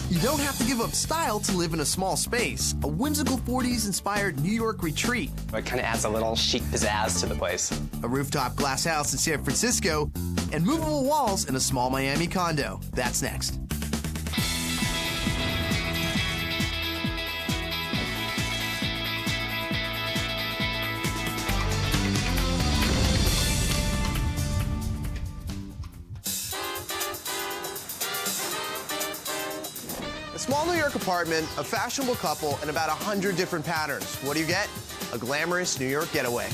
You don't have to give up style to live in a small space. A whimsical 40s-inspired New York retreat. It kind of adds a little chic pizzazz to the place. A rooftop glass house in San Francisco. And movable walls in a small Miami condo. That's next. A small New York apartment, a fashionable couple, and about 100 different patterns. What do you get? A glamorous New York getaway.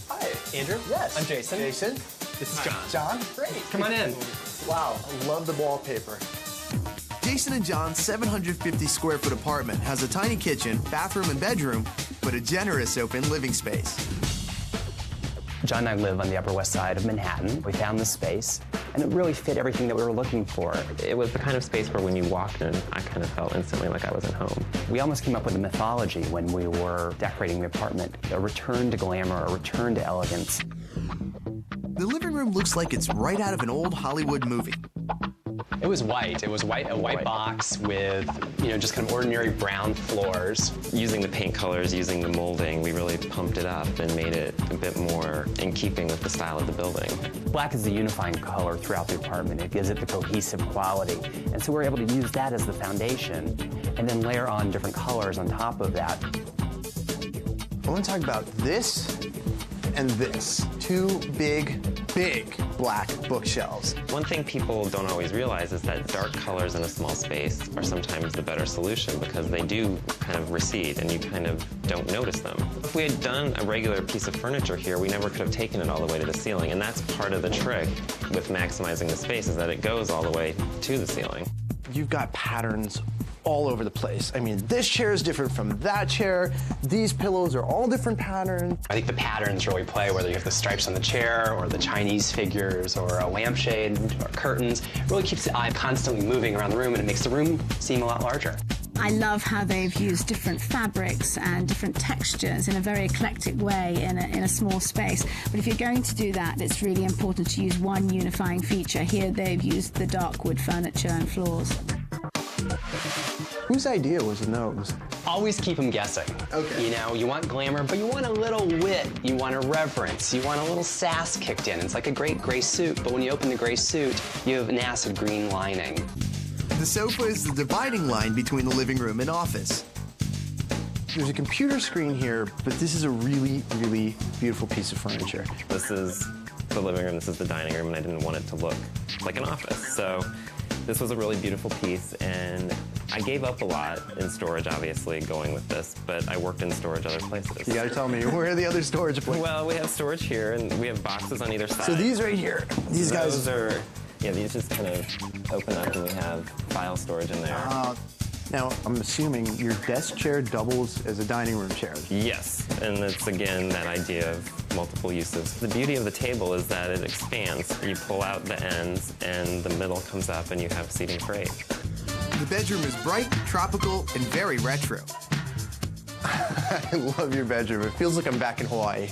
Hi, Andrew. Yes. I'm Jason. Jason. This is John. John? Great. Come on in. Wow, I love the wallpaper. Jason and John's 750 square foot apartment has a tiny kitchen, bathroom, and bedroom, but a generous open living space. John and I live on the Upper West Side of Manhattan. We found this space, and it really fit everything that we were looking for. It was the kind of space where when you walked in, I kind of felt instantly like I was at home. We almost came up with a mythology when we were decorating the apartment, a return to glamour, a return to elegance. The living room looks like it's right out of an old Hollywood movie. It was white. It was a white box with, just kind of ordinary brown floors. Using the paint colors, using the molding, we really pumped it up and made it a bit more in keeping with the style of the building. Black is the unifying color throughout the apartment. It gives it the cohesive quality. And so we're able to use that as the foundation and then layer on different colors on top of that. I want to talk about this and this. Two big black bookshelves. One thing people don't always realize is that dark colors in a small space are sometimes the better solution because they do kind of recede and you kind of don't notice them. If we had done a regular piece of furniture here, we never could have taken it all the way to the ceiling, and that's part of the trick with maximizing the space is that it goes all the way to the ceiling. You've got patterns all over the place. I mean, this chair is different from that chair. These pillows are all different patterns. I think the patterns really play, whether you have the stripes on the chair or the Chinese figures or a lampshade or curtains. It really keeps the eye constantly moving around the room and it makes the room seem a lot larger. I love how they've used different fabrics and different textures in a very eclectic way in a small space. But if you're going to do that, it's really important to use one unifying feature. Here they've used the dark wood furniture and floors. Whose idea was the nose? Always keep them guessing. Okay. You want glamour, but you want a little wit. You want a reverence. You want a little sass kicked in. It's like a great gray suit, but when you open the gray suit, you have an acid green lining. The sofa is the dividing line between the living room and office. There's a computer screen here, but this is a really, really beautiful piece of furniture. This is the living room, this is the dining room, and I didn't want it to look like an office. So this was a really beautiful piece, and I gave up a lot in storage, obviously, going with this, but I worked in storage other places. You gotta tell me, where are the other storage places? Well, we have storage here, and we have boxes on either side. So these right here, these guys are, yeah, these just kind of open up, and we have file storage in there. Now, I'm assuming your desk chair doubles as a dining room chair. Yes, and it's, again, that idea of multiple uses. The beauty of the table is that it expands. You pull out the ends, and the middle comes up, and you have seating for 8. The bedroom is bright, tropical, and very retro. I love your bedroom. It feels like I'm back in Hawaii.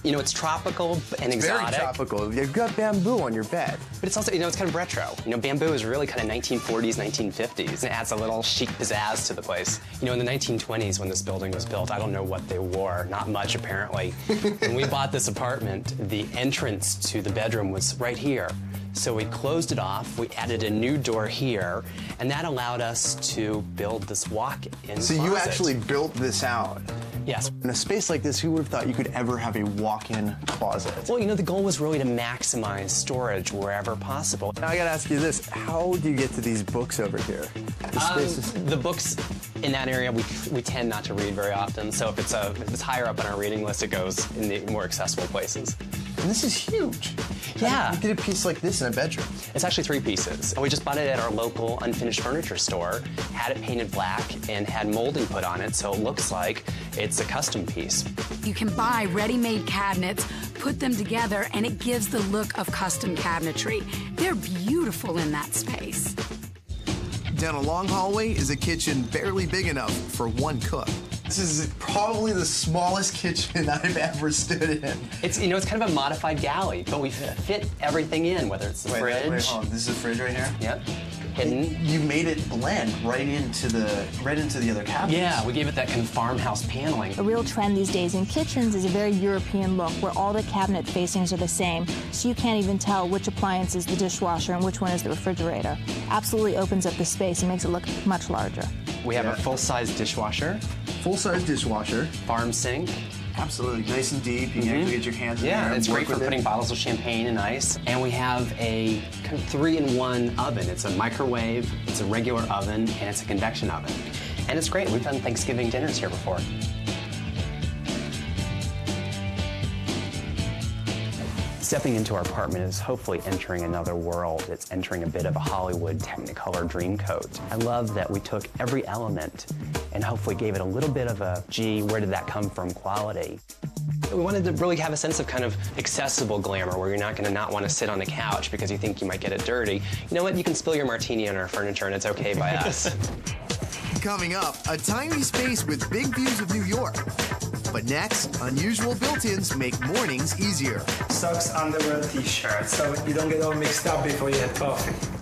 It's tropical and exotic. Very tropical. You've got bamboo on your bed. But it's also, it's kind of retro. Bamboo is really kind of 1940s, 1950s. It adds a little chic pizzazz to the place. In the 1920s when this building was built, I don't know what they wore. Not much, apparently. When we bought this apartment, the entrance to the bedroom was right here. So we closed it off, we added a new door here, and that allowed us to build this walk-in So closet. you actually built this out? Yes. In a space like this, who would have thought you could ever have a walk-in closet? Well, the goal was really to maximize storage wherever possible. Now I gotta ask you this, how do you get to these books over here? The books in that area, we tend not to read very often, so if it's higher up on our reading list, it goes in the more accessible places. And this is huge. Yeah. You get a piece like this in a bedroom. It's actually 3 pieces. We just bought it at our local unfinished furniture store, had it painted black, and had molding put on it, so it looks like it's a custom piece. You can buy ready-made cabinets, put them together, and it gives the look of custom cabinetry. They're beautiful in that space. Down a long hallway is a kitchen barely big enough for one cook. This is probably the smallest kitchen I've ever stood in. It's, you know, it's kind of a modified galley, but we fit everything in, whether it's the fridge. Wait, hold on. This is a fridge right here? Yep. Hidden. You made it blend right into the other cabinets. Yeah, we gave it that kind of farmhouse paneling. A real trend these days in kitchens is a very European look where all the cabinet facings are the same, so you can't even tell which appliance is the dishwasher and which one is the refrigerator. Absolutely opens up the space and makes it look much larger. We have a full-size dishwasher. Full-size dishwasher. Farm sink. Absolutely, nice and deep. You can actually get your hands in there. Yeah, it's and great work for with putting it. bottles of champagne and ice. And we have a kind of 3-in-1 oven. It's a microwave, it's a regular oven, and it's a convection oven. And it's great. We've done Thanksgiving dinners here before. Stepping into our apartment is hopefully entering another world. It's entering a bit of a Hollywood Technicolor dreamcoat. I love that we took every element and hopefully gave it a little bit of a, gee, where did that come from quality. We wanted to really have a sense of kind of accessible glamour where you're not going to not want to sit on the couch because you think you might get it dirty. You know what? You can spill your martini on our furniture and it's okay by us. Coming up, a tiny space with big views of New York. But next, unusual built-ins make mornings easier. Socks, underwear, t-shirt, so you don't get all mixed up before you have coffee.